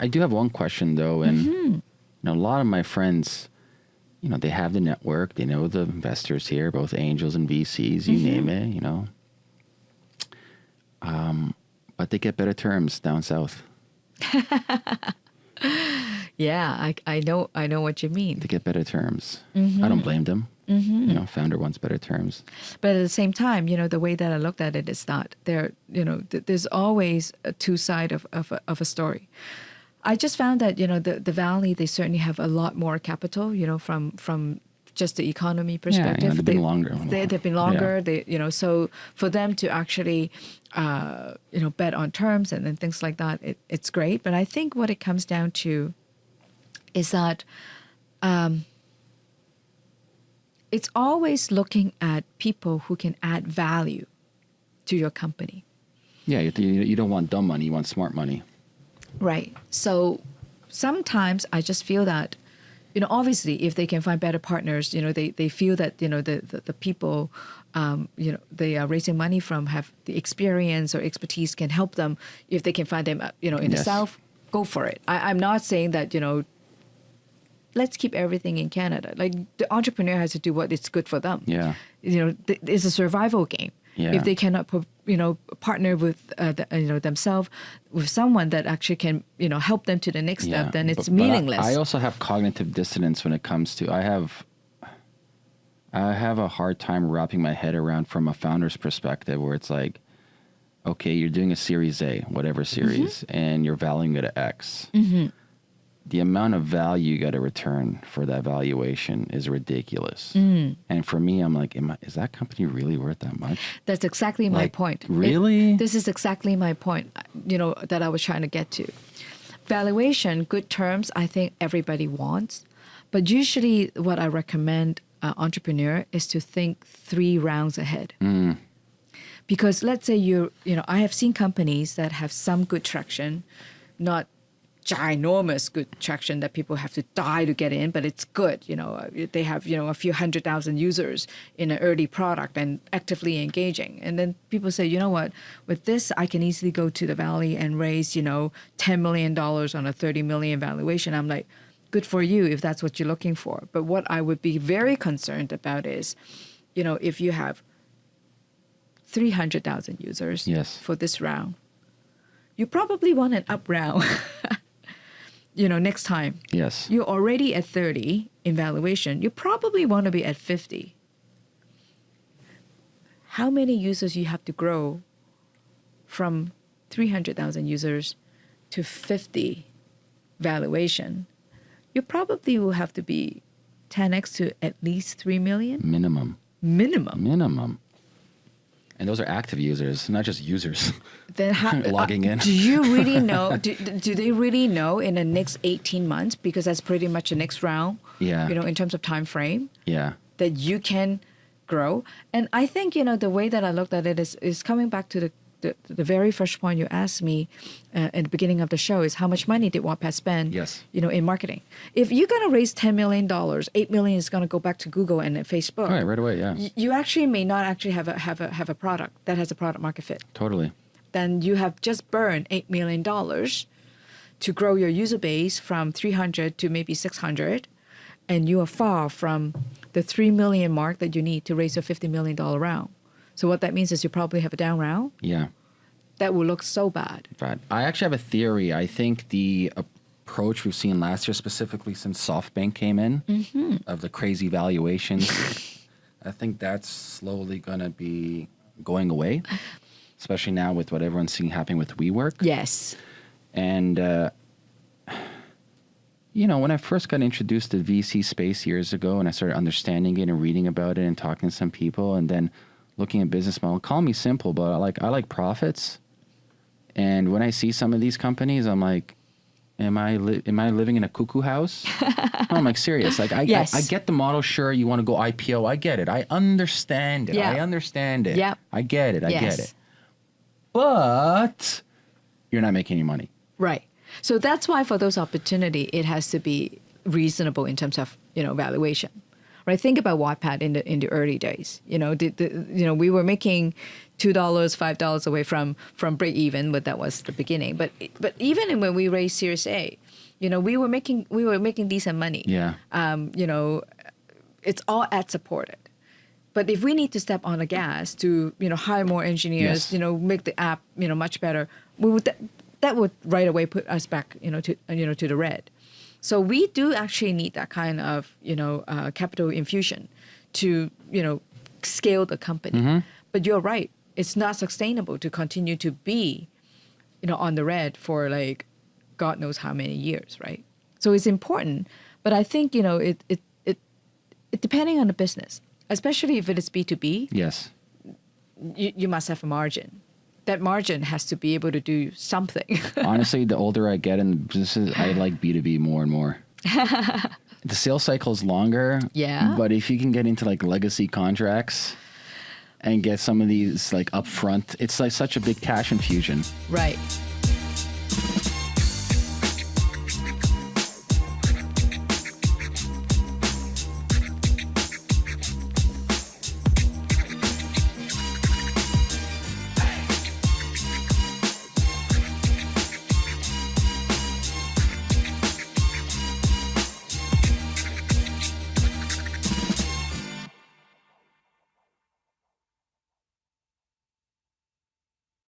I do have one question though, and you know, a lot of my friends, you know, they have the network, they know the investors here, both angels and VCs, you name it, you know. But they get better terms down south. Yeah, I know what you mean. They get better terms. I don't blame them. You know, founder wants better terms. But at the same time, you know, the way that I looked at it is that there, you know, there's always a two side of a story. I just found that, you know, the Valley, they certainly have a lot more capital, you know, from just the economy perspective. Yeah, they've been longer. They've been longer. Yeah. They, you know, so for them to actually, you know, bet on terms and things like that, it's great. But I think what it comes down to is that it's always looking at people who can add value to your company. Yeah, you don't want dumb money, you want smart money. Right. So sometimes I just feel that, you know, obviously if they can find better partners, you know, they feel that, you know, the people, you know, they are raising money from have the experience or expertise can help them. If they can find them, you know, in the South, go for it. I'm not saying that, you know, let's keep everything in Canada. Like the entrepreneur has to do what is good for them. Yeah. You know, it's a survival game. Yeah. If they cannot, you know, partner with, you know, themselves with someone that actually can, you know, help them to the next step, then it's meaningless. I also have cognitive dissonance when it comes to, I have a hard time wrapping my head around from a founder's perspective where it's like, okay, you're doing a Series A, whatever series, and you're valuing it at X. The amount of value you got to return for that valuation is ridiculous. And for me, I'm like, is that company really worth that much? That's exactly my point. Really? This is exactly my point, you know, that I was trying to get to. Valuation, good terms, I think everybody wants. But usually what I recommend entrepreneur is to think 3 rounds ahead. Because let's say you know, I have seen companies that have some good traction, not ginormous good traction that people have to die to get in, but it's good. You know, they have, you know, a few 100,000 users in an early product and actively engaging. And then people say, you know what, with this, I can easily go to the Valley and raise, you know, $10 million on a 30 million valuation. I'm like, good for you if that's what you're looking for. But what I would be very concerned about is, you know, if you have 300,000 users for this round, you probably want an up round. You know, next time. Yes. You're already at 30 in valuation. You probably want to be at 50. How many users you have to grow from 300,000 users to 50 valuation? You probably will have to be 10x to at least 3 million. Minimum. And those are active users, not just users. Then how, logging in. Do you really know? Do they really know in the next 18 months? Because that's pretty much the next round. Yeah. You know, in terms of time frame. Yeah. That you can grow. And I think, you know, the way that I looked at it is coming back to the very first point you asked me at the beginning of the show is how much money did Wattpad spend, you know, in marketing? If you're going to raise $10 million, $8 million is going to go back to Google and Facebook. Right away, yeah. You actually may not actually have a product that has a product market fit. Totally. Then you have just burned $8 million to grow your user base from 300 to maybe 600, and you are far from the 3 million mark that you need to raise a $50 million round. So what that means is you probably have a down round. Yeah. That will look so bad. But I actually have a theory. I think the approach we've seen last year, specifically since SoftBank came in, of the crazy valuations, I think that's slowly going to be going away, especially now with what everyone's seeing happening with WeWork. Yes. And, you know, when I first got introduced to VC space years ago and I started understanding it and reading about it and talking to some people and then looking at business model, call me simple, but I like profits. And when I see some of these companies, I'm like, am I living in a cuckoo house? No, I'm like serious. Like I get the model. Sure, you want to go IPO. I get it. I understand it. Yeah. I understand it. Yeah. I get it. I get it. But you're not making any money. Right. So that's why for those opportunity, it has to be reasonable in terms of, you know, valuation. right? Think about Wattpad in the early days. We were making $2, $5 away from break even, but that was the beginning. But even when we raised Series A, we were making decent money. Yeah. It's all ad supported. But if we need to step on the gas to hire more engineers, Yes. make the app much better, that would right away put us back to the red. So we do actually need that kind of capital infusion to scale the company. Mm-hmm. But you're right, it's not sustainable to continue to be on the red for like God knows how many years, right? So it's important, but I think it depending on the business, especially if it is B2B, Yes. you must have a margin. That margin has to be able to do something. Honestly, the older I get in businesses, I like B2B more and more. The sales cycle is longer. Yeah. But if you can get into like legacy contracts and get some of these like upfront, it's like such a big cash infusion. Right.